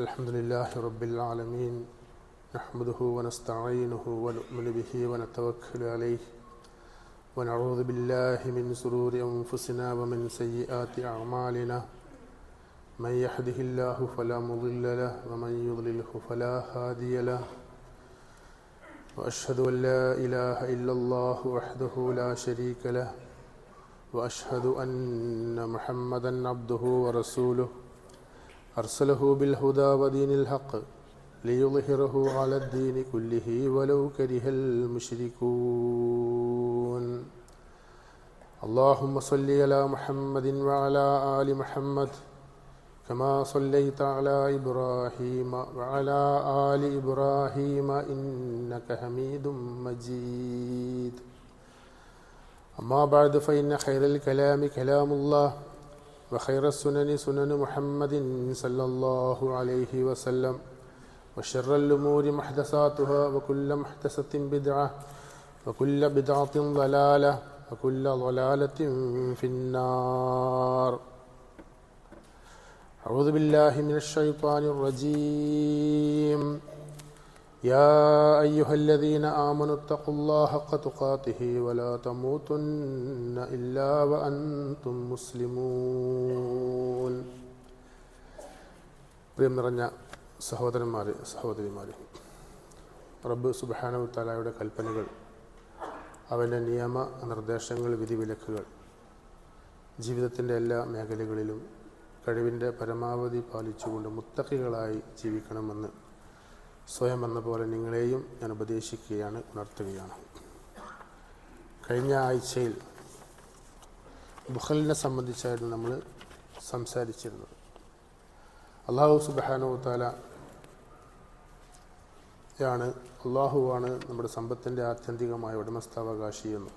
الحمد لله رب العالمين نحمده ونستعينه ونؤمن به ونتوكل عليه ونعوذ بالله من شرور أنفسنا ومن سيئات أعمالنا من يهده الله فلا مضل له ومن يضلله فلا هادي له وأشهد أن لا إله إلا الله وحده لا شريك له وأشهد أن محمدًا عبده ورسوله أرسله بالهدى ودين الحق ليظهره على الدين كله ولو كره المشركون اللهم صل على محمد وعلى آل محمد كما صليت على إبراهيم وعلى آل إبراهيم إنك حميد مجيد أما بعد فإن خير الكلام كلام الله وخير السنن سنن محمد صلى الله عليه وسلم وشر الأمور محدثاتها وكل محدثة بدعة وكل بدعة ضلالة وكل ضلالة في النار أعوذ بالله من الشيطان الرجيم يا أيها الذين آمنوا اتقوا الله حق تقاته ولا تموتن إلا وأنتم مسلمون. പ്രിയം നിറഞ്ഞ സഹോദരന്മാരെ സഹോദരിമാരെ, റബ്ബ് സുബ്ഹാനഹു വ തആലയുടെ കൽപ്പനകൾ, അവൻ്റെ നിയമ നിർദ്ദേശങ്ങൾ, വിധിവിലക്കുകൾ ജീവിതത്തിൻ്റെ എല്ലാ മേഖലകളിലും കഴിവിൻ്റെ പരമാവധി പാലിച്ചുകൊണ്ട് മുത്തഖികളായി ജീവിക്കണമെന്ന് സ്വയം എന്ന പോലെ നിങ്ങളെയും ഞാൻ ഉപദേശിക്കുകയാണ്, ഉണർത്തുകയാണ്. കഴിഞ്ഞ ആഴ്ചയിൽ ബുഖലിനെ സംബന്ധിച്ചായിരുന്നു നമ്മൾ സംസാരിച്ചിരുന്നത്. അല്ലാഹു സുബ്ഹാനഹു വ തആലയാണ്, അല്ലാഹുവാണ് നമ്മുടെ സമ്പത്തിൻ്റെ ആത്യന്തികമായ ഉടമസ്ഥാവകാശി എന്നും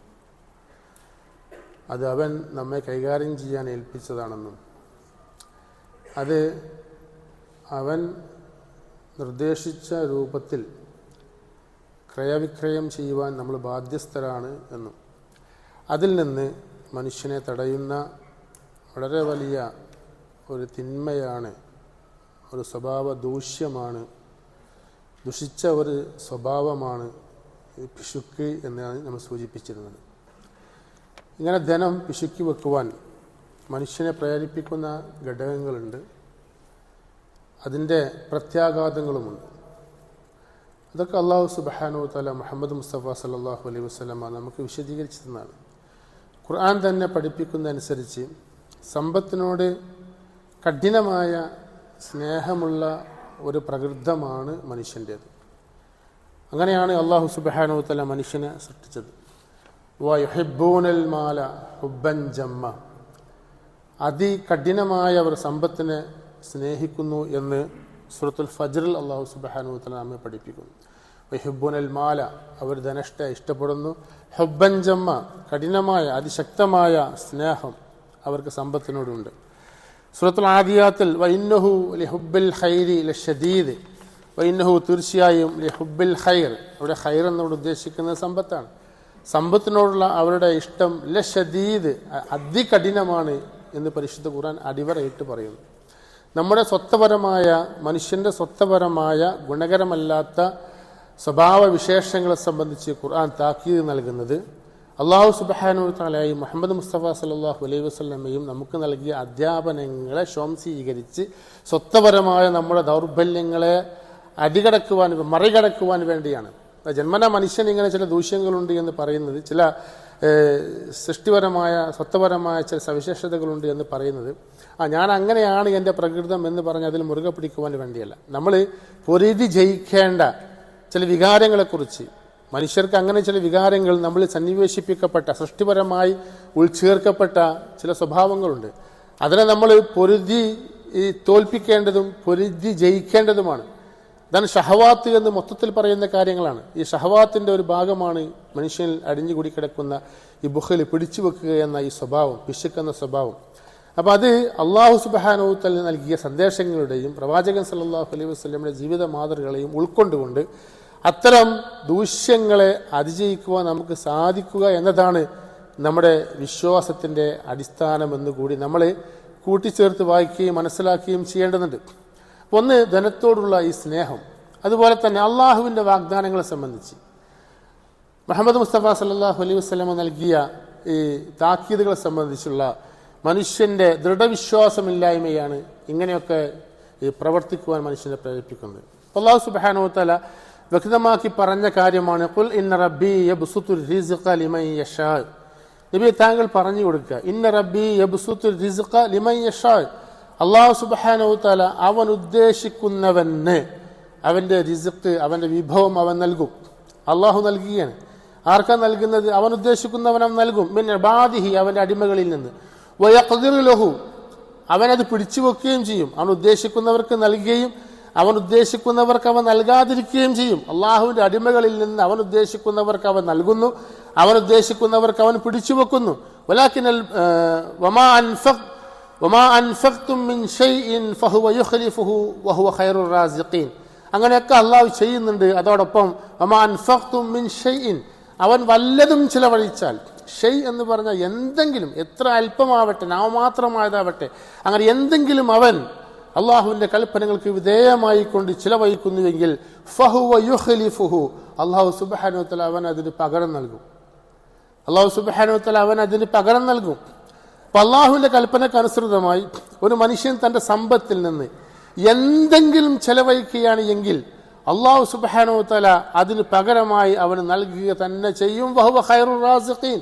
അത് അവൻ നമ്മെ കൈകാര്യം ചെയ്യാൻ ഏൽപ്പിച്ചതാണെന്നും അത് അവൻ നിർദ്ദേശിച്ച രൂപത്തിൽ ക്രയവിക്രയം ചെയ്യുവാൻ നമ്മൾ ബാധ്യസ്ഥരാണ് എന്നും അതിൽ നിന്ന് മനുഷ്യനെ തടയുന്ന വളരെ വലിയ ഒരു തിന്മയാണ്, ഒരു സ്വഭാവ ദൂഷ്യമാണ്, ദുഷിച്ച ഒരു സ്വഭാവമാണ് പിശുക്ക് എന്നാണ് നമ്മൾ സൂചിപ്പിച്ചിരുന്നത്. ഇങ്ങനെ ധനം പിശുക്കി വെക്കുവാൻ മനുഷ്യനെ പ്രേരിപ്പിക്കുന്ന ഘടകങ്ങളുണ്ട്, അതിൻ്റെ പ്രത്യാഘാതങ്ങളുമുണ്ട്. അതൊക്കെ അല്ലാഹു സുബ്ഹാനഹു വ തആല മുഹമ്മദ് മുസ്തഫ സല്ലല്ലാഹു അലൈഹി വസല്ലമ നമുക്ക് വിശദീകരിച്ചു തന്നതാണ്. ഖുർആൻ തന്നെ പഠിപ്പിക്കുന്നതനുസരിച്ച് സമ്പത്തിനോട് കഠിനമായ സ്നേഹമുള്ള ഒരു പ്രകൃതമാണ് മനുഷ്യൻ്റേത്. അങ്ങനെയാണ് അല്ലാഹു സുബ്ഹാനഹു വ തആല മനുഷ്യനെ സൃഷ്ടിച്ചത്. വയുഹിബ്ബൂനൽ മാല ഹുബ്ബൻ ജമ്മ, അതികഠിനമായ ഒരു സമ്പത്തിനെ സ്നേഹിക്കുന്നു എന്ന് സൂറത്തുൽ ഫജ്റിൽ അല്ലാഹു സുബ്ഹാനഹു വ തആല നമ്മെ പഠിപ്പിക്കുന്നു. വയുഹിബ്ബൂനൽ മാല, അവർ ധനത്തെ ഇഷ്ടപ്പെടുന്നു. ഹുബ്ബൻ ജമ്മ, കഠിനമായ അതിശക്തമായ സ്നേഹം അവർക്ക് സമ്പത്തിനോടുണ്ട്. സൂറത്തുൽ ആദിയാത്തിൽ വഇന്നഹു ലിഹുബ്ബിൽ ഖൈരി ലശദീദ്, വഇന്നഹു തീർച്ചയായും ലിഹുബ്ബിൽ ഖൈർ, അവിടെ ഖൈർ എന്നോട് ഉദ്ദേശിക്കുന്നത് സമ്പത്താണ്. സമ്പത്തിനോടുള്ള അവരുടെ ഇഷ്ടം ലശദീദ്, അതികഠിനമാണ് എന്ന് പരിശുദ്ധ ഖുർആൻ അടിവരയിട്ട് പറയുന്നു. നമ്മുടെ സ്വത്തപരമായ, മനുഷ്യൻ്റെ സ്വത്തപരമായ ഗുണകരമല്ലാത്ത സ്വഭാവ വിശേഷങ്ങളെ സംബന്ധിച്ച് ഖുർആൻ താക്കീത് നൽകുന്നത് അല്ലാഹു സുബ്ഹാനഹു വ തആലയും മുഹമ്മദ് മുസ്തഫ സല്ലല്ലാഹു അലൈഹി വസല്ലമയും നമുക്ക് നൽകിയ അധ്യാപനങ്ങളെ സ്വാംശീകരിച്ച് സ്വത്തപരമായ നമ്മുടെ ദൗർബല്യങ്ങളെ മറികടക്കുവാൻ വേണ്ടിയാണ്. ജന്മന മനുഷ്യൻ ഇങ്ങനെ ചില ദൂഷ്യങ്ങളുണ്ട് എന്ന് പറയുന്നത്, ചില സൃഷ്ടിപരമായ സ്വത്തപരമായ ചില സവിശേഷതകളുണ്ട് എന്ന് പറയുന്നത് ഞാൻ അങ്ങനെയാണ് എൻ്റെ പ്രകൃതം എന്ന് പറഞ്ഞ് അതിൽ മുറുകെ പിടിക്കുവാൻ വേണ്ടിയല്ല. നമ്മൾ പൊരുതി ജയിക്കേണ്ട ചില വികാരങ്ങളെക്കുറിച്ച്, മനുഷ്യർക്ക് അങ്ങനെ ചില വികാരങ്ങൾ നമ്മൾ സന്നിവേശിപ്പിക്കപ്പെട്ട സൃഷ്ടിപരമായി ഉൾച്ചേർക്കപ്പെട്ട ചില സ്വഭാവങ്ങളുണ്ട്. അതിനെ നമ്മൾ പൊരുതി തോൽപ്പിക്കേണ്ടതും പൊരുതി ജയിക്കേണ്ടതുമാണ്. ഇതാണ് ഷഹവാത്ത് എന്ന് മൊത്തത്തിൽ പറയുന്ന കാര്യങ്ങളാണ്. ഈ ഷഹവാത്തിൻ്റെ ഒരു ഭാഗമാണ് മനുഷ്യനിൽ അടിഞ്ഞുകൂടി കിടക്കുന്ന ഈ ബുഖൽ, പിടിച്ചു വെക്കുക എന്ന ഈ സ്വഭാവം, പിശുക്കെന്ന സ്വഭാവം. അപ്പോൾ അത് അല്ലാഹു സുബ്ഹാനഹു വ തആല നൽകിയ സന്ദേശങ്ങളുടെയും പ്രവാചകൻ സല്ലല്ലാഹു അലൈഹി വസല്ലമയുടെ ജീവിത മാതൃകകളെയും ഉൾക്കൊണ്ടുകൊണ്ട് അത്തരം ദൂഷ്യങ്ങളെ അതിജയിക്കുവാൻ നമുക്ക് സാധിക്കുക എന്നതാണ് നമ്മുടെ വിശ്വാസത്തിൻ്റെ അടിസ്ഥാനമെന്നുകൂടി നമ്മൾ കൂട്ടിച്ചേർത്ത് വായിക്കുകയും മനസ്സിലാക്കുകയും ചെയ്യേണ്ടതുണ്ട്. ഒന്ന്, ധനത്തോടുള്ള ഈ സ്നേഹം. അതുപോലെ തന്നെ അള്ളാഹുവിൻ്റെ വാഗ്ദാനങ്ങളെ സംബന്ധിച്ച് മുഹമ്മദ് മുസ്തഫ സല്ലല്ലാഹു അലൈഹി വസല്ലം നൽകിയ ഈ താക്കീതുകളെ സംബന്ധിച്ചുള്ള മനുഷ്യൻ്റെ ദൃഢവിശ്വാസമില്ലായ്മയാണ് ഇങ്ങനെയൊക്കെ പ്രവർത്തിക്കുവാൻ മനുഷ്യനെ പ്രേരിപ്പിക്കുന്നത്. അല്ലാഹു സുബ്ഹാനഹു വ തആല വ്യക്തമാക്കി പറഞ്ഞ കാര്യമാണ് ഖുൽ ഇന്ന റബ്ബി യബ്സുത്തുർ റിസ്ഖ ലിമൻ യശാ. നബി താങ്കൾ പറഞ്ഞു കൊടുക്കുക, ഇന്ന റബ്ബി യബ്സുത്തുർ റിസ്ഖ ലിമൻ യശാ. അല്ലാഹു സുബ്ഹാനഹു വ തആല അവൻ ഉദ്ദേശിക്കുന്നവന് അവൻ്റെ റിസ്ഖ്, അവൻ്റെ വിഭവം അവൻ നൽകും. അള്ളാഹു നൽകുകയാണ്. ആർക്കാ നൽകുന്നത്? അവൻ ഉദ്ദേശിക്കുന്നവൻ അവൻ നൽകും. മിൻ ഇബാദിഹി, അവൻ്റെ അടിമകളിൽ നിന്ന്. വയഖ്ദിറു ലഹു, അവനത് പിടിച്ചു വെക്കുകയും ചെയ്യും. അവൻ ഉദ്ദേശിക്കുന്നവർക്ക് നൽകുകയും അവൻ ഉദ്ദേശിക്കുന്നവർക്ക് അവൻ നൽകാതിരിക്കുകയും ചെയ്യും. അള്ളാഹുവിൻ്റെ അടിമകളിൽ നിന്ന് അവൻ ഉദ്ദേശിക്കുന്നവർക്ക് അവൻ നൽകുന്നു, അവൻ ഉദ്ദേശിക്കുന്നവർക്ക് അവൻ പിടിച്ചു വെക്കുന്നു. വലാകിനൽ വമാ അൻഫഖ്തും മിൻ ഷൈഇൻ ഫഹുവ യുഖ്ലിഫുഹു വഹുവ ഖൈറുർ റാസിഖീൻ. അങ്ങനെയൊക്കെ അള്ളാഹു ചെയ്യുന്നുണ്ട്. അതോടൊപ്പം വമാ അൻഫഖ്തും മിൻ ഷൈഇൻ, അവൻ വല്ലതും ചിലവഴിച്ചാൽ, ഷെയ് എന്ന് പറഞ്ഞാൽ എന്തെങ്കിലും, എത്ര അല്പമാവട്ടെ, നാമമാത്രമായതാവട്ടെ, അങ്ങനെ എന്തെങ്കിലും അവൻ അള്ളാഹുവിൻ്റെ കൽപ്പനകൾക്ക് വിധേയമായി കൊണ്ട് ചിലവഴിക്കുന്നുവെങ്കിൽ ഫഹുവ യുഖ്ലിഫുഹു, അള്ളാഹു സുബ്ഹാനഹു വ തആല അവൻ അതിന് പകരം നൽകും. അള്ളാഹു സുബ്ഹാനഹു വ തആല അവൻ അതിന് പകരം നൽകും. അപ്പം അള്ളാഹുവിൻ്റെ കൽപ്പനയ്ക്ക് അനുസൃതമായി ഒരു മനുഷ്യൻ തൻ്റെ സമ്പത്തിൽ നിന്ന് എന്തെങ്കിലും ചെലവഴിക്കുകയാണ് എങ്കിൽ അള്ളാഹു സുബ്ഹാനഹു വ തആല അതിന് പകരമായി അവന് നൽകുക തന്നെ ചെയ്യും. വഹുവ ഖൈറുർ റാസിഖീൻ,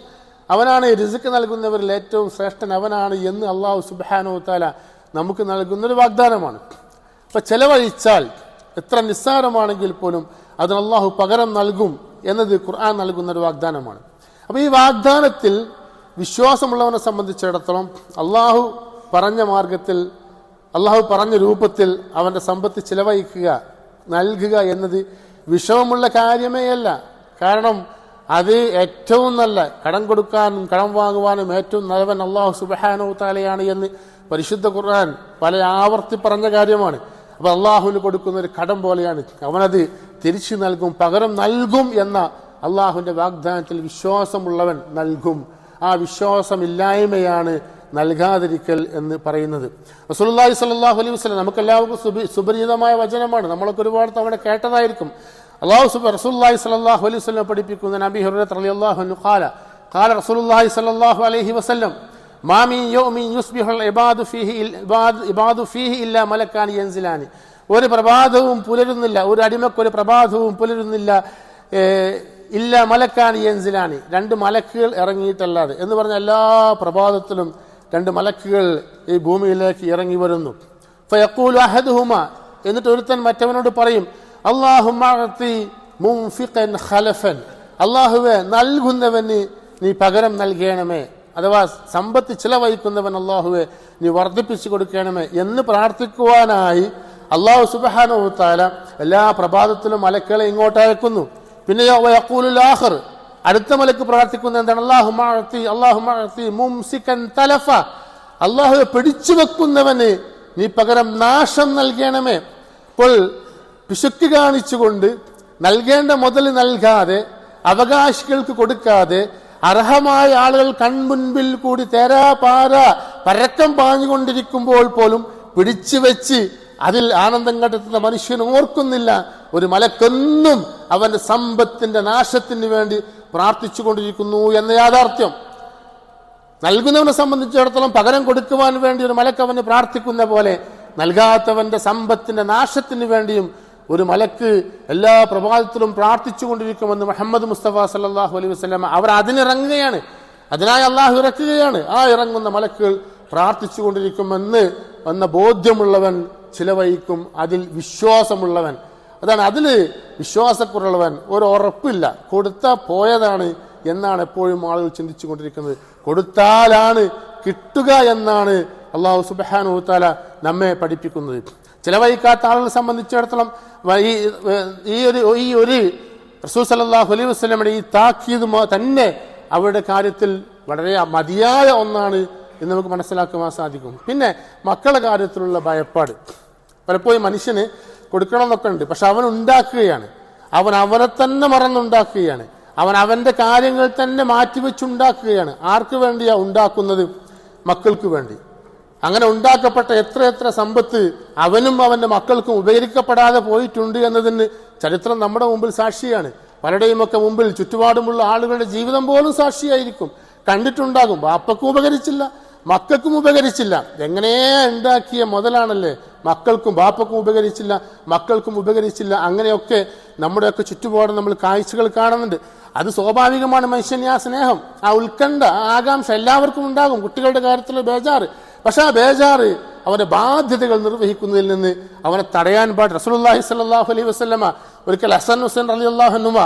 അവനാണ് റിസ്ക് നൽകുന്നവരിൽ ഏറ്റവും ശ്രേഷ്ഠൻ അവനാണ് എന്ന് അള്ളാഹു സുബ്ഹാനഹു വ തആല നമുക്ക് നൽകുന്നൊരു വാഗ്ദാനമാണ്. അപ്പം ചെലവഴിച്ചാൽ എത്ര നിസ്സാരമാണെങ്കിൽ പോലും അതിന് അള്ളാഹു പകരം നൽകും എന്നത് ഖുർആൻ നൽകുന്നൊരു വാഗ്ദാനമാണ്. അപ്പോൾ ഈ വാഗ്ദാനത്തിൽ വിശ്വാസമുള്ളവനെ സംബന്ധിച്ചിടത്തോളം അള്ളാഹു പറഞ്ഞ മാർഗത്തിൽ, അള്ളാഹു പറഞ്ഞ രൂപത്തിൽ അവൻ്റെ സമ്പത്ത് ചിലവഴിക്കുക, നൽകുക എന്നത് വിഷമമുള്ള കാര്യമേ അല്ല. കാരണം അത് ഏറ്റവും നല്ല, കടം കൊടുക്കാനും കടം വാങ്ങുവാനും ഏറ്റവും നല്ലവൻ അള്ളാഹു സുബ്ഹാനഹു വ തആലയാണ് എന്ന് പരിശുദ്ധ ഖുർആൻ പല ആവർത്തി പറഞ്ഞ കാര്യമാണ്. അപ്പോൾ അള്ളാഹുവിന് കൊടുക്കുന്ന ഒരു കടം പോലെയാണ്, അവനത് തിരിച്ചു നൽകും, പകരം നൽകും എന്ന അള്ളാഹുവിൻ്റെ വാഗ്ദാനത്തിൽ വിശ്വാസമുള്ളവൻ നൽകും. ആ വിശ്വാസമില്ലായ്മയാണ് നൽകാതിരിക്കൽ എന്ന് പറയുന്നത്. റസൂലുള്ളാഹി സ്വല്ലല്ലാഹു അലൈഹി വസല്ലം നമുക്കെല്ലാവർക്കും സുപരിചിതമായ വചനമാണ്, നമ്മളൊക്കെ ഒരുപാട് തവണ കേട്ടതായിരിക്കും. റസൂലുള്ളാഹി സ്വല്ലല്ലാഹു അലൈഹി വസല്ലം പഠിപ്പിക്കുന്ന നബി ഹുറൈറ റളിയല്ലാഹു അൻഹു ഖാല റസൂലുള്ളാഹി സ്വല്ലല്ലാഹു അലൈഹി വസല്ലം മാ മിൻ യൗമിൻ യുസ്ബിഹുൽ ഇബാദു ഫീഹി ഇല്ലാ മലക്കാനി യൻസിലാനി. ഒരു പ്രഭാതവും പുലരുന്നില്ല, ഒരു അടിമക്കൊരു പ്രഭാതവും പുലരുന്നില്ല ഇല്ല മലക്കാനി യൻസിലാനി, രണ്ട് മലക്കുകൾ ഇറങ്ങിയിട്ടല്ലാതെ. എന്ന് പറഞ്ഞ എല്ലാ പ്രഭാതത്തിലും രണ്ട് മലക്കുകൾ ഈ ഭൂമിയിലേക്ക് ഇറങ്ങി വരുന്നു. ഫയഖൂലു അഹദുഹുമ, എന്നിട്ട് ഒരുത്തൻ മറ്റവനോട് പറയും, അല്ലാഹുമ്മ അഅതി മുൻഫിഖൻ ഖലഫൻ, അല്ലാഹുവേ നൽകുന്നവന് നീ പകരം നൽകണമേ, അഥവാ സമ്പത്ത് ചിലവഴിക്കുന്നവൻ അല്ലാഹുവേ നീ വർദ്ധിപ്പിച്ചു കൊടുക്കണമേ എന്ന് പ്രാർത്ഥിക്കുവാനായി അല്ലാഹു സുബ്ഹാനഹു വ തആല എല്ലാ പ്രഭാതത്തിലും മലക്കുകളെ ഇങ്ങോട്ട് അയക്കുന്നു. പിന്നെയോ വയഖൂലുൽ ആഖിർ, അടുത്ത മലക്ക് പ്രാർത്ഥിക്കുന്നത് എന്താണ്? അല്ലാഹുമ്മ അഅതി മുംസികൻ തലഫ, അല്ലാഹുവേ പിടിച്ചു വെക്കുന്നവന് നീ പകരം നാശം നൽകണമേ. അപ്പോൾ പിശുക്ക് കാണിച്ചുകൊണ്ട് നൽകേണ്ട മുതൽ നൽകാതെ, അവകാശികൾക്ക് കൊടുക്കാതെ, അർഹമായ ആളുകൾ കൺമുൻപിൽ കൂടി തേരാപാര പരക്കം പാഞ്ഞുകൊണ്ടിരിക്കുമ്പോൾ പോലും പിടിച്ചു വെച്ച് അതിൽ ആനന്ദം കണ്ടെത്തുന്ന മനുഷ്യൻ ഓർക്കുന്നില്ല ഒരു മലക്കൊന്നും അവന്റെ സമ്പത്തിന്റെ നാശത്തിന് വേണ്ടി പ്രാർത്ഥിച്ചു കൊണ്ടിരിക്കുന്നു എന്ന യാഥാർത്ഥ്യം. നൽകുന്നവനെ സംബന്ധിച്ചിടത്തോളം പകരം കൊടുക്കുവാൻ വേണ്ടി ഒരു മലക്ക് അവന് പ്രാർത്ഥിക്കുന്ന പോലെ നൽകാത്തവന്റെ സമ്പത്തിന്റെ നാശത്തിന് വേണ്ടിയും ഒരു മലക്ക് എല്ലാ പ്രഭാതത്തിലും പ്രാർത്ഥിച്ചു കൊണ്ടിരിക്കുമെന്ന് മുഹമ്മദ് മുസ്തഫ സല്ലല്ലാഹു അലൈഹി വസല്ലം അവർ അതിനിറങ്ങുകയാണ്. അതിനായി അള്ളാഹു ഇറക്കുകയാണ്. ആ ഇറങ്ങുന്ന മലക്കുകൾ പ്രാർത്ഥിച്ചു കൊണ്ടിരിക്കുമെന്ന് വന്ന ബോധ്യമുള്ളവൻ ചിലവഴിക്കും, അതിൽ വിശ്വാസമുള്ളവൻ. അതാണ്, അതിൽ വിശ്വാസക്കുറവുള്ളവൻ ഒരു ഉറപ്പില്ല, കൊടുത്താൽ പോയതാണ് എന്നാണ് എപ്പോഴും ആളുകൾ ചിന്തിച്ചു കൊണ്ടിരിക്കുന്നത്. കൊടുത്താലാണ് കിട്ടുക എന്നാണ് അള്ളാഹു സുബ്ഹാനഹു വ തആല നമ്മെ പഠിപ്പിക്കുന്നത്. ചിലവഴിക്കാത്ത ആളുകളെ സംബന്ധിച്ചിടത്തോളം ഈ ഒരു റസൂൽ സല്ലല്ലാഹു അലൈഹി വസല്ലമയുടെ ഈ താക്കീത് തന്നെ അവരുടെ കാര്യത്തിൽ വളരെ മതിയായ ഒന്നാണ് എന്ന് നമുക്ക് മനസ്സിലാക്കുവാൻ സാധിക്കും. പിന്നെ മക്കളുടെ കാര്യത്തിലുള്ള ഭയപ്പാട്, പലപ്പോഴും മനുഷ്യന് കൊടുക്കണമെന്നൊക്കെ ഉണ്ട്, പക്ഷെ അവൻ ഉണ്ടാക്കുകയാണ്, അവനെ തന്നെ മറന്നുണ്ടാക്കുകയാണ്, അവൻ്റെ കാര്യങ്ങൾ തന്നെ മാറ്റിവെച്ചുണ്ടാക്കുകയാണ്. ആർക്ക് വേണ്ടിയാ ഉണ്ടാക്കുന്നത്? മക്കൾക്ക് വേണ്ടി. അങ്ങനെ ഉണ്ടാക്കപ്പെട്ട എത്ര സമ്പത്ത് അവനും അവന്റെ മക്കൾക്കും ഉപകരിക്കപ്പെടാതെ പോയിട്ടുണ്ട് എന്നതിന് ചരിത്രം നമ്മുടെ മുമ്പിൽ സാക്ഷിയാണ്. പലരുടെയുമൊക്കെ മുമ്പിൽ ചുറ്റുപാടുമുള്ള ആളുകളുടെ ജീവിതം പോലും സാക്ഷിയായിരിക്കും. കണ്ടിട്ടുണ്ടാകും, ബാപ്പക്കും ഉപകരിച്ചില്ല, മക്കൾക്കും ഉപകരിച്ചില്ല. എങ്ങനെ ഉണ്ടാക്കിയ മുതലാണല്ലേ, മക്കൾക്കും ബാപ്പക്കും ഉപകരിച്ചില്ല, മക്കൾക്കും ഉപകരിച്ചില്ല. അങ്ങനെയൊക്കെ നമ്മുടെയൊക്കെ ചുറ്റുപാടും നമ്മൾ കാഴ്ചകൾ കാണുന്നുണ്ട്. അത് സ്വാഭാവികമാണ്. മനുഷ്യന് ആ സ്നേഹം, ആ ഉത്കണ്ഠ, ആ ആകാംക്ഷ എല്ലാവർക്കും ഉണ്ടാകും. കുട്ടികളുടെ കാര്യത്തിൽ ബേജാറ്. പക്ഷെ ആ ബേജാറ് അവന്റെ ബാധ്യതകൾ നിർവഹിക്കുന്നതിൽ നിന്ന് അവനെ തടയാൻ പാടില്ല. റസൂലുള്ളാഹി സ്വല്ലല്ലാഹു അലൈഹി വസല്ലമ ഒരിക്കൽ ഹസൻ ഹുസൈൻ റളിയല്ലാഹു അൻഹുമ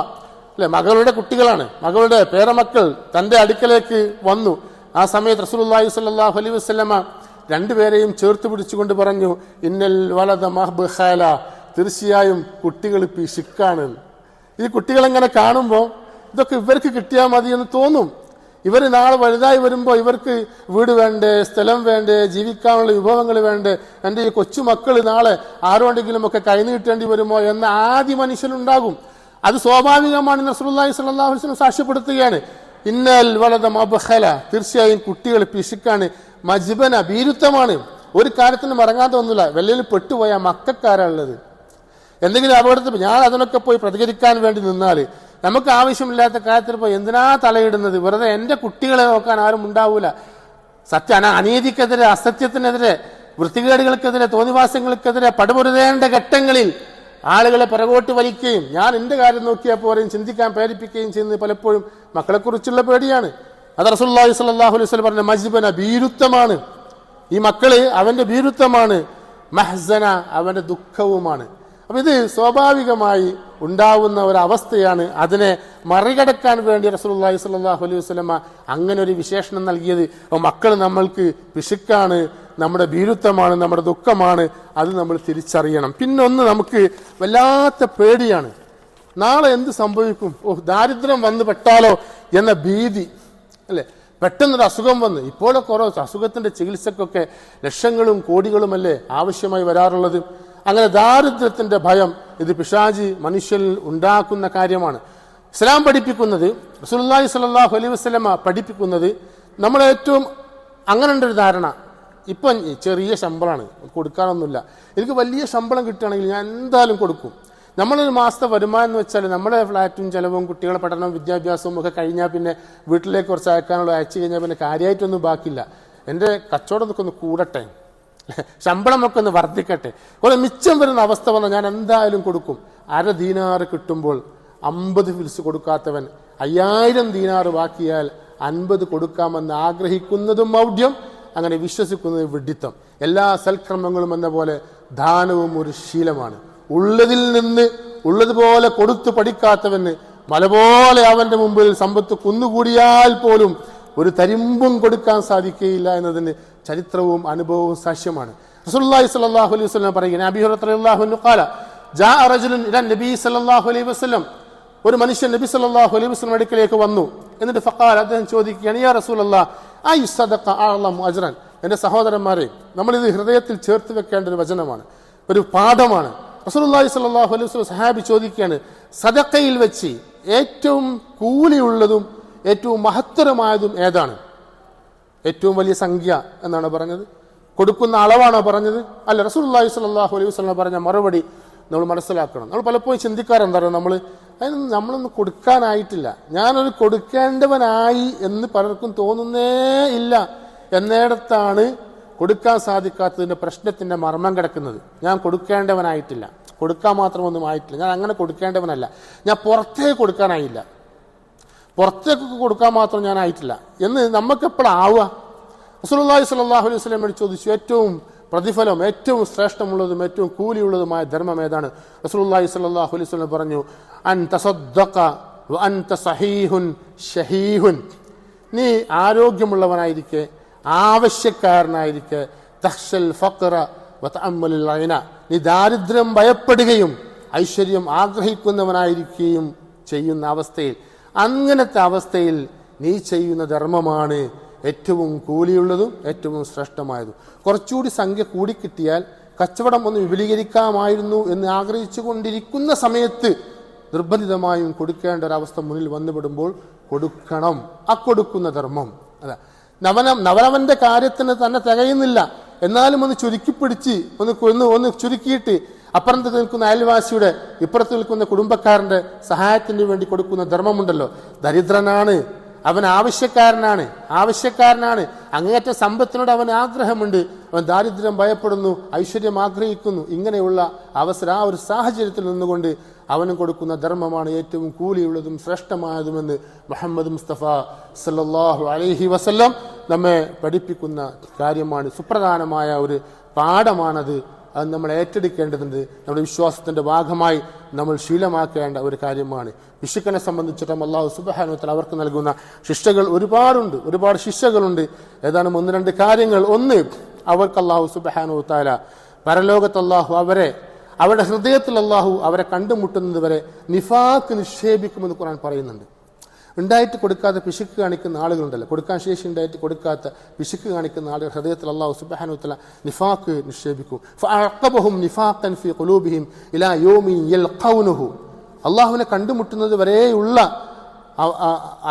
അല്ലെ, മകളുടെ കുട്ടികളാണ്, മകളുടെ പേരമക്കൾ തന്റെ അടുക്കലേക്ക് വന്നു. ആ സമയത്ത് റസൂലുള്ളാഹി സ്വല്ലല്ലാഹു അലൈഹി വസല്ലമ രണ്ടുപേരെയും ചേർത്ത് പിടിച്ചുകൊണ്ട് പറഞ്ഞു, ഇന്നൽ വലദ മഹ്ബഖാല, തീർച്ചയായും കുട്ടികൾ പിശുക്കാണ്. ഈ കുട്ടികളെങ്ങനെ കാണുമ്പോൾ ഇതൊക്കെ ഇവർക്ക് കിട്ടിയാൽ മതി എന്ന് തോന്നും. ഇവർ നാളെ വലുതായി വരുമ്പോൾ ഇവർക്ക് വീട് വേണ്ടേ, സ്ഥലം വേണ്ടേ, ജീവിക്കാനുള്ള വിഭവങ്ങൾ വേണ്ടേ, എൻ്റെ ഈ കൊച്ചുമക്കൾ നാളെ ആരോടെങ്കിലും ഒക്കെ കൈനീട്ടേണ്ടി വരുമോ എന്ന ആദ്യ മനുഷ്യനുണ്ടാകും. അത് സ്വാഭാവികമാണ്. റസൂലുള്ളാഹി സ്വല്ലല്ലാഹു അലൈഹി വസല്ലം സാക്ഷ്യപ്പെടുത്തുകയാണ്, ഇന്നൽ വലദ മബ്ഖല, തീർച്ചയായും കുട്ടികൾ പിശുക്കാണ്, മജ്ബന, ഭീരുത്വമാണ്. ഒരു കാര്യത്തിന് മറങ്ങാതെ ഒന്നുമില്ല. വെല്ലയിൽ പെട്ടുപോയ മക്കാരുള്ളത് എന്തെങ്കിലും അപകടത്തിൽ ഞാൻ അതിനൊക്കെ പോയി പ്രതികരിക്കാൻ വേണ്ടി നിന്നാൽ, നമുക്ക് ആവശ്യമില്ലാത്ത കാര്യത്തിൽ പോയി എന്തിനാ തലയിടുന്നത്? വെറുതെ എൻ്റെ കുട്ടികളെ നോക്കാൻ ആരും ഉണ്ടാവൂല. അനീതിക്കെതിരെ, അസത്യത്തിനെതിരെ, വൃത്തികേടുകൾക്കെതിരെ, തോന്നിവാസങ്ങൾക്കെതിരെ പടുപൊരുതേണ്ട ഘട്ടങ്ങളിൽ ആളുകളെ പിറകോട്ട് വലിക്കുകയും ഞാൻ എൻ്റെ കാര്യം നോക്കിയാൽ പോരെയും ചിന്തിക്കാൻ പ്രേരിപ്പിക്കുകയും ചെയ്യുന്നത് പലപ്പോഴും മക്കളെക്കുറിച്ചുള്ള പേടിയാണ്. അത് റസൂലുള്ളാഹി സ്വല്ലല്ലാഹു അലൈഹി വസല്ലം പറഞ്ഞ മജ്ബന, ഭീരുത്വമാണ്. ഈ മക്കള് അവന്റെ ഭീരുത്വമാണ്, മഹ്സന, അവന്റെ ദുഃഖവുമാണ്. അപ്പൊ ഇത് സ്വാഭാവികമായി ഉണ്ടാവുന്ന ഒരവസ്ഥയാണ്. അതിനെ മറികടക്കാൻ വേണ്ടി റസൂലുള്ളാഹി സ്വല്ലല്ലാഹു അലൈഹി വസല്ലമ അങ്ങനെ ഒരു വിശേഷണം നൽകിയത്. അപ്പോൾ മക്കൾ നമ്മൾക്ക് പിശുക്കാണ്, നമ്മുടെ ഭീരുത്വമാണ്, നമ്മുടെ ദുഃഖമാണ്. അത് നമ്മൾ തിരിച്ചറിയണം. പിന്നൊന്ന്, നമുക്ക് വല്ലാത്ത പേടിയാണ്, നാളെ എന്ത് സംഭവിക്കും, ദാരിദ്ര്യം വന്ന് പെട്ടാലോ എന്ന ഭീതി അല്ലെ. പെട്ടെന്നൊരു അസുഖം വന്ന്, ഇപ്പോഴൊക്കെ ഓരോ അസുഖത്തിന്റെ ചികിത്സക്കൊക്കെ ലക്ഷങ്ങളും കോടികളുമല്ലേ ആവശ്യമായി വരാറുള്ളത്. അങ്ങനെ ദാരിദ്ര്യത്തിന്റെ ഭയം, ഇത് പിശാചി മനുഷ്യരിൽ ഉണ്ടാക്കുന്ന കാര്യമാണ്. ഇസ്ലാം പഠിപ്പിക്കുന്നത്, റസൂലുള്ളാഹി സ്വല്ലല്ലാഹു അലൈഹി വസല്ലമ പഠിപ്പിക്കുന്നത്, നമ്മളേറ്റവും അങ്ങനെ ഉണ്ടൊരു ധാരണ, ഇപ്പം ചെറിയ ശമ്പളമാണ്, കൊടുക്കാനൊന്നുമില്ല, എനിക്ക് വലിയ ശമ്പളം കിട്ടുകയാണെങ്കിൽ ഞാൻ എന്തായാലും കൊടുക്കും. നമ്മളൊരു മാസത്തെ വരുമാനം എന്ന് വെച്ചാൽ നമ്മുടെ ഫ്ലാറ്റും ചിലവും കുട്ടികളുടെ പഠനവും വിദ്യാഭ്യാസവും ഒക്കെ കഴിഞ്ഞാൽ പിന്നെ വീട്ടിലേക്ക് കുറച്ച് അയക്കാനുള്ള അയച്ചു കഴിഞ്ഞാൽ പിന്നെ കാര്യമായിട്ടൊന്നും ബാക്കിയില്ല. എൻ്റെ കച്ചവടമൊക്കെ ഒന്ന് കൂടട്ടെ, ശമ്പളമൊക്കെ ഒന്ന് വർദ്ധിക്കട്ടെ, കുറെ മിച്ചം വരുന്ന അവസ്ഥ വന്നാൽ ഞാൻ എന്തായാലും കൊടുക്കും. 1/2 ദീനാറ് കിട്ടുമ്പോൾ 50 ഫിൽസ് കൊടുക്കാത്തവൻ 5000 ദീനാറ് ബാക്കിയാൽ 50 കൊടുക്കാമെന്ന് ആഗ്രഹിക്കുന്നതും മൗഢ്യം, അങ്ങനെ വിശ്വസിക്കുന്നത് വിഡ്ഢിത്തം. എല്ലാ സൽക്രമങ്ങളും എന്ന പോലെ ദാനവും ഒരു ശീലമാണ്. ഉള്ളതിൽ നിന്ന് ഉള്ളതുപോലെ കൊടുത്തു പഠിക്കാത്തവന് മല പോലെ അവന്റെ മുമ്പിൽ സമ്പത്ത് കുന്നുകൂടിയാൽ പോലും ഒരു തരിമ്പും കൊടുക്കാൻ സാധിക്കുകയില്ല എന്നതിന് ചരിത്രവും അനുഭവവും സാക്ഷ്യമാണ്. റസൂലുള്ളാഹി സ്വല്ലല്ലാഹു അലൈഹി വസല്ലം പറയുന്നു, അബീ ഹുറൈറ റളിയല്ലാഹു അൻഹു ഖാല ജാഅ റജുലുൻ ഇലാ നബി സ്വല്ലല്ലാഹു അലൈഹി വസല്ലം, ഒരു മനുഷ്യൻ നബി സ്വല്ലല്ലാഹു അലൈഹി വസല്ലം അടുക്കലേക്ക് വന്നു. എന്നിട്ട് ഫഖാല, അദ്ദേഹം ചോദിക്കുകയാണ്, യാ റസൂലല്ലാഹ് അയ്യു സദഖ അഅ്ളമു അജ്റൻ. എൻ്റെ സഹോദരന്മാരെ, നമ്മളിത് ഹൃദയത്തിൽ ചേർത്ത് വെക്കേണ്ട ഒരു വചനമാണ്, ഒരു പാഠമാണ്. റസൂലുള്ളാഹി സ്വല്ലല്ലാഹു അലൈഹി വസല്ലം സഹാബി ചോദിക്കുകയാണ്, സദഖയിൽ വെച്ച് ഏറ്റവും കൂലിയുള്ളതും ഏറ്റവും മഹത്തരമായതും ഏതാണ്? ഏറ്റവും വലിയ സംഖ്യ എന്നാണ് പറഞ്ഞത്? കൊടുക്കുന്ന അളവാണോ പറഞ്ഞത്? അല്ല. റസൂലുള്ളാഹി സ്വല്ലല്ലാഹു അലൈഹി വസല്ലം പറഞ്ഞ മറുപടി നമ്മൾ മനസ്സിലാക്കണം. നമ്മൾ പലപ്പോഴും ചിന്തിക്കാറെന്താണ്, നമ്മളൊന്നും കൊടുക്കാനായിട്ടില്ല, ഞാനൊരു കൊടുക്കേണ്ടവനായി എന്ന് പലർക്കും തോന്നുന്നേ ഇല്ല എന്നിടത്താണ് കൊടുക്കാൻ സാധിക്കാത്തതിൻ്റെ പ്രശ്നത്തിൻ്റെ മർമ്മം കിടക്കുന്നത്. ഞാൻ കൊടുക്കേണ്ടവനായിട്ടില്ല, കൊടുക്കാൻ മാത്രമൊന്നും ആയിട്ടില്ല, ഞാൻ അങ്ങനെ കൊടുക്കേണ്ടവനല്ല, ഞാൻ പുറത്തേക്ക് കൊടുക്കാനായില്ല, പുറത്തേക്കൊക്കെ കൊടുക്കാൻ മാത്രം ഞാനായിട്ടില്ല എന്ന് നമുക്കെപ്പോഴാവുക? റസൂലുള്ളാഹി സ്വല്ലല്ലാഹു അലൈഹി വസല്ലം ചോദിച്ചു, ഏറ്റവും പ്രതിഫലം, ഏറ്റവും ശ്രേഷ്ഠമുള്ളതും ഏറ്റവും കൂലിയുള്ളതുമായ ധർമ്മം ഏതാണ്? റസൂലുള്ളാഹി സ്വല്ലല്ലാഹു അലൈഹി വസല്ലം പറഞ്ഞു, അൻ തസദ്ദഖ വ അൻത സഹീഹുൻ ശഹീഹുൻ. നീ ആരോഗ്യമുള്ളവനായിരിക്കെ, ആവശ്യക്കാരനായിരിക്കെ, തഖ്ശൽ ഫഖറ വ തഅമ്മലുൽ ഐന, നീ ദാരിദ്ര്യം ഭയപ്പെടുകയും ഐശ്വര്യം ആഗ്രഹിക്കുന്നവനായിരിക്കുകയും ചെയ്യുന്ന അവസ്ഥയിൽ, അങ്ങനത്തെ അവസ്ഥയിൽ നീ ചെയ്യുന്ന ധർമ്മമാണ് ഏറ്റവും കൂലിയുള്ളതും ഏറ്റവും ശ്രേഷ്ഠമായതും. കുറച്ചുകൂടി സംഖ്യ കൂടിക്കിട്ടിയാൽ കച്ചവടം ഒന്ന് വിപുലീകരിക്കാമായിരുന്നു എന്ന് ആഗ്രഹിച്ചു കൊണ്ടിരിക്കുന്ന സമയത്ത് നിർബന്ധിതമായും കൊടുക്കേണ്ട ഒരവസ്ഥ മുന്നിൽ വന്നുപെടുമ്പോൾ കൊടുക്കണം. ആ കൊടുക്കുന്ന ധർമ്മം, അല്ല നവനവന്റെ കാര്യത്തിന് തന്നെ തികയുന്നില്ല, എന്നാലും ഒന്ന് ചുരുക്കിപ്പിടിച്ച് ഒന്ന് ചുരുക്കിയിട്ട് അപ്പുറത്ത് നിൽക്കുന്ന അയൽവാസിയുടെ ഇപ്പുറത്ത് നിൽക്കുന്ന കുടുംബക്കാരന്റെ സഹായത്തിന് വേണ്ടി കൊടുക്കുന്ന ധർമ്മമുണ്ടല്ലോ. ദരിദ്രനാണ്, അവൻ ആവശ്യക്കാരനാണ്, അങ്ങേയറ്റ സമ്പത്തിനോട് അവൻ ആഗ്രഹമുണ്ട്, അവൻ ദാരിദ്ര്യം ഭയപ്പെടുന്നു, ഐശ്വര്യം ആഗ്രഹിക്കുന്നു. ഇങ്ങനെയുള്ള ആ ഒരു സാഹചര്യത്തിൽ നിന്നുകൊണ്ട് അവനും കൊടുക്കുന്ന ധർമ്മമാണ് ഏറ്റവും കൂലിയുള്ളതും ശ്രേഷ്ഠമായതുമെന്ന് മുഹമ്മദ് മുസ്തഫ സല്ലല്ലാഹു അലൈഹി വസല്ലം നമ്മെ പഠിപ്പിക്കുന്ന കാര്യമാണ്. സുപ്രധാനമായ ഒരു പാഠമാണത്. അത് നമ്മൾ ഏറ്റെടുക്കേണ്ടതുണ്ട്. നമ്മുടെ വിശ്വാസത്തിന്റെ ഭാഗമായി നമ്മൾ ശീലമാക്കേണ്ട ഒരു കാര്യമാണ്. പിശുക്കനെ സംബന്ധിച്ചിടത്തോളം അല്ലാഹു സുബ്ഹാനഹു വ തആല അവർക്ക് നൽകുന്ന ശിക്ഷകൾ ഒരുപാട് ശിക്ഷകളുണ്ട്. ഏതാനും 1-2 കാര്യങ്ങൾ. ഒന്ന്, അവർക്ക് അല്ലാഹു സുബ്ഹാനഹു വ തആല പരലോകത്ത് അല്ലാഹു അവരുടെ ഹൃദയത്തിൽ അല്ലാഹു അവരെ കണ്ടുമുട്ടുന്നത് വരെ നിഫാഖ് നിക്ഷേപിക്കുമെന്ന് ഖുർആൻ പറയുന്നുണ്ട്. ഉണ്ടായിട്ട് കൊടുക്കാതെ പിശുക്ക് കാണിക്കുന്ന ആളുകളുണ്ടല്ലോ, കൊടുക്കാൻ ശേഷി ഉണ്ടായിട്ട് കൊടുക്കാത്ത പിശുക്ക് കാണിക്കുന്ന ആളുകൾ ഹൃദയത്തിൽ അല്ലാഹു സുബ്ഹാനഹു വ തആല നിഫാഖ് നിക്ഷേപിക്കും. ഫഅഖബഹും നിഫാഖൻ ഫീ ഖുലൂബിഹിം ഇലാ യൗമി യൽഖൗനഹു. അല്ലാഹുവിനെ കണ്ടുമുട്ടുന്നത് വരെയുള്ള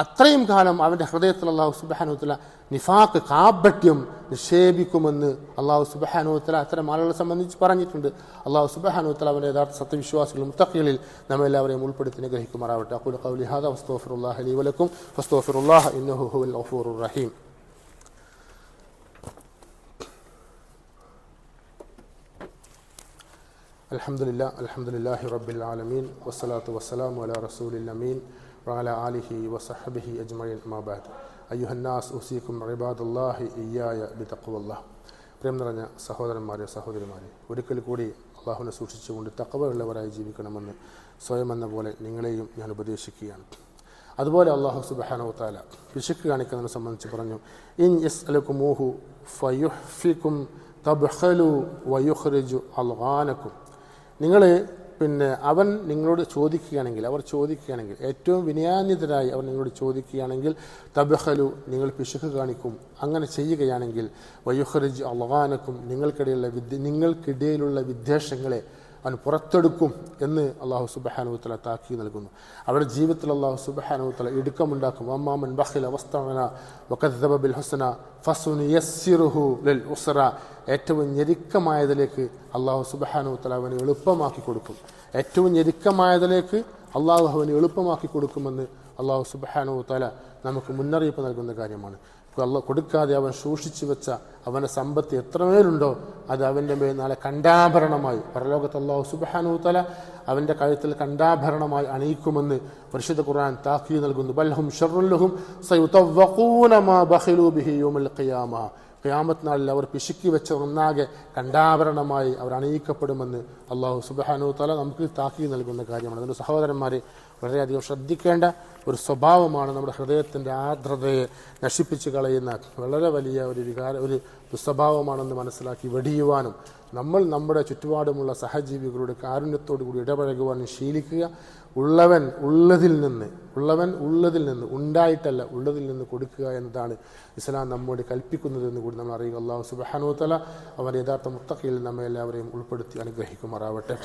അത്രയും കാലം അവന്റെ ഹൃദയത്തിൽ അല്ലാഹു സുബ്ഹാനഹു വ തആല നിഫാഖ്, കാപട്യം നിക്ഷേപിക്കുമെന്ന് അല്ലാഹു സുബ്ഹാനഹു വ തആല അത്തരം ആളുകളെ സംബന്ധിച്ച് പറഞ്ഞിട്ടുണ്ട്. അല്ലാഹു സുബ്ഹാനഹു വ തആല അവന്റെ യഥാർത്ഥ സത്യവിശ്വാസികൾ മുത്തഖീകളിൽ നമ്മെല്ലാവരെയും ഉൾപ്പെടുത്തി അനുഗ്രഹിക്കുമാറാവട്ടെ. അഖൂലു ഖൗലി ഹാദാ വസ്തഗ്ഫിറുല്ലാഹ ലീ വലക്കും ഫസ്തഗ്ഫിറുല്ലാഹ ഇന്നഹു ഹുവൽ ഗഫൂറുർ റഹീം. അൽഹംദുലില്ലാഹി റബ്ബിൽ ആലമീൻ വസ്സലാത്തു വസ്സലാമു അലാ റസൂലിൽ അമീൻ വഅലാ ആലിഹി വസഹ്ബിഹി അജ്മഈൻ. അമ്മാ ബഅദ്. അയ്യുഹന്നാസ് ഉസീക്കും ഇബാദല്ലാഹി ഇയ്യായ ബിതഖ്വല്ലാഹ്. പ്രിയം നിറഞ്ഞ സഹോദരന്മാരെ, സഹോദരിമാരെ, ഒരിക്കൽ കൂടി അള്ളാഹുവിനെ സൂക്ഷിച്ചുകൊണ്ട് തഖ്വയുള്ളവരായി ജീവിക്കണമെന്ന് സ്വയം എന്ന പോലെ നിങ്ങളെയും ഞാൻ ഉപദേശിക്കുകയാണ്. അതുപോലെ അല്ലാഹു സുബ്ഹാനഹു വ തആല പിശുക്ക് കാണിക്കുന്നതിനെ സംബന്ധിച്ച് പറഞ്ഞു, ഇൻ യസ്അലുകുമൂഹു ഫയുഹ്ഫികും തബ്ഖലു വയുഖ്രിജു അൽഗാനകും. നിങ്ങൾ അവൻ നിങ്ങളോട് ചോദിക്കുകയാണെങ്കിൽ, അവർ ചോദിക്കുകയാണെങ്കിൽ, ഏറ്റവും വിനയാന്വിതരായി അവർ നിങ്ങളോട് ചോദിക്കുകയാണെങ്കിൽ, തബ്ഖലു, നിങ്ങൾ പിശുക്ക് കാണിക്കും. അങ്ങനെ ചെയ്യുകയാണെങ്കിൽ വയുഖ്രിജ് അൽഗാനക്കും, നിങ്ങൾക്കിടയിലുള്ള വിദ്വേഷങ്ങളെ അവൻ പുറത്തെടുക്കും എന്ന് അല്ലാഹു സുബ്ഹാനഹു വ തആല താക്കീത് നൽകുന്നു. അവരുടെ ജീവിതത്തിൽ അല്ലാഹു സുബ്ഹാനഹു വ തആല ഇടുക്കമുണ്ടാക്കും. വമ്മാമൻ ബഖില വസ്തഗ്ന വകദ്ദബ ബിൽ ഹുസ്ന ഫസുനിയസ്സിറുഹു ലിൽ ഉസ്ര. ഏറ്റവും ഞെരുക്കമായതിലേക്ക് അല്ലാഹു സുബ്ഹാനഹു വ തആല അവന് എളുപ്പമാക്കി കൊടുക്കും. ഏറ്റവും ഞെരുക്കമായതിലേക്ക് അല്ലാഹു അവന് എളുപ്പമാക്കി കൊടുക്കുമെന്ന് അല്ലാഹു സുബ്ഹാനഹു വ തആല നമുക്ക് മുന്നറിയിപ്പ് നൽകുന്ന കാര്യമാണ്. കൊടുക്കാതെ അവൻ സൂക്ഷിച്ചു വെച്ച അവൻ്റെ സമ്പത്ത് എത്രമേലുണ്ടോ അത് അവൻ്റെ മേൽ നാളെ കണ്ടാഭരണമായി പരലോകത്ത് അല്ലാഹു സുബ്ഹാനഹു വ തആല അവൻ്റെ കഴുത്തിൽ കണ്ടാഭരണമായി അണിയിക്കുമെന്ന് പരിശുദ്ധ ഖുർആൻ താക്കീത് നൽകുന്നു. ബൽഹും ശർറുൻ ലഹും സയുതവഖൂന മാ ബഖിലൂ ബിഹി യൗമൽ ഖിയാമ. ഖിയാമത്ത് നാളിൽ അവർ പിശുക്കി വെച്ച ഒന്നാകെ കണ്ടാഭരണമായി അവർ അണിയിക്കപ്പെടുമെന്ന് അല്ലാഹു സുബ്ഹാനഹു വ തആല നമുക്ക് താക്കീത് നൽകുന്ന കാര്യമാണ്. അതുകൊണ്ട് സഹോദരന്മാരെ, വളരെയധികം ശ്രദ്ധിക്കേണ്ട ഒരു സ്വഭാവമാണ് നമ്മുടെ ഹൃദയത്തിൻ്റെ ആർദ്രതയെ നശിപ്പിച്ച് കളയുന്ന വളരെ വലിയ ഒരു ദുസ്വഭാവമാണെന്ന് മനസ്സിലാക്കി വെടിയുവാനും നമ്മുടെ ചുറ്റുപാടുമുള്ള സഹജീവികളുടെ കാരുണ്യത്തോടു കൂടി ഇടപഴകുവാനും ശീലിക്കുക. ഉള്ളവൻ ഉള്ളതിൽ നിന്ന് ഉണ്ടായിട്ടല്ല ഉള്ളതിൽ നിന്ന് കൊടുക്കുക എന്നതാണ് ഇസ്ലാം നമ്മോട് കൽപ്പിക്കുന്നത് എന്ന് കൂടി നമ്മൾ അറിയുക. അല്ലാഹു സുബ്ഹാനഹു വ തആല അവൻ്റെ യഥാർത്ഥ മുത്തഖീൽ നമ്മെ എല്ലാവരെയും ഉൾപ്പെടുത്തി അനുഗ്രഹിക്കുമാറാവട്ടെ.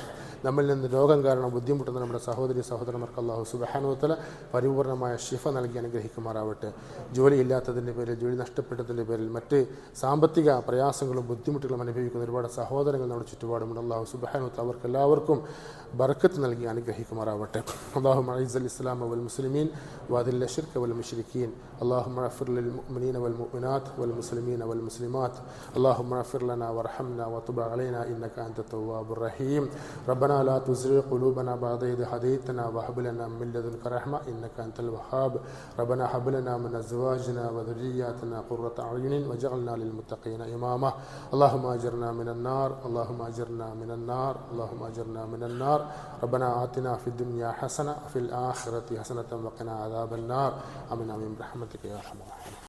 നമ്മിൽ നിന്ന് രോഗം കാരണം ബുദ്ധിമുട്ടുന്ന നമ്മുടെ സഹോദരന്മാർക്ക് അല്ലാഹു സുബ്ഹാനഹു വ തആല പരിപൂർണമായ ശിഫ നൽകി അനുഗ്രഹിക്കുമാറാവട്ടെ. ജോലിയില്ലാത്തതിൻ്റെ പേരിൽ, ജോലി നഷ്ടപ്പെട്ടതിൻ്റെ പേരിൽ, മറ്റ് സാമ്പത്തിക പ്രയാസങ്ങളും ബുദ്ധിമുട്ടുകളും അനുഭവിക്കുന്ന ഒരുപാട് സഹോദരങ്ങൾ നമ്മുടെ ചുറ്റുപാടുമുണ്ട്. അല്ലാഹു സുബ്ഹാനഹു വ തആല അവർക്ക് എല്ലാവർക്കും ബർക്കത്ത് നൽകി അനുഗ്രഹിക്കുമാറാവട്ടെ. اللهم اعز الاسلام والمسلمين واذل الشرك والمشركين. اللهم اغفر للمؤمنين والمؤمنات والمسلمين والمسلمات. اللهم اغفر لنا وارحمنا وتب علينا انك انت التواب الرحيم. ربنا لا تزغ قلوبنا بعد إذ هديتنا وهب لنا من لدنك رحمة انك انت الوهاب. ربنا هب لنا من ازواجنا وذرياتنا قرة اعين واجعلنا للمتقين اماما. اللهم اجرنا من النار، اللهم اجرنا من النار، اللهم اجرنا من النار. ربنا آتنا في الدنيا حسنة وفي الآخرة حسنة وقنا عذاب النار. آمين آمين برحمتك يا أرحم الراحمين.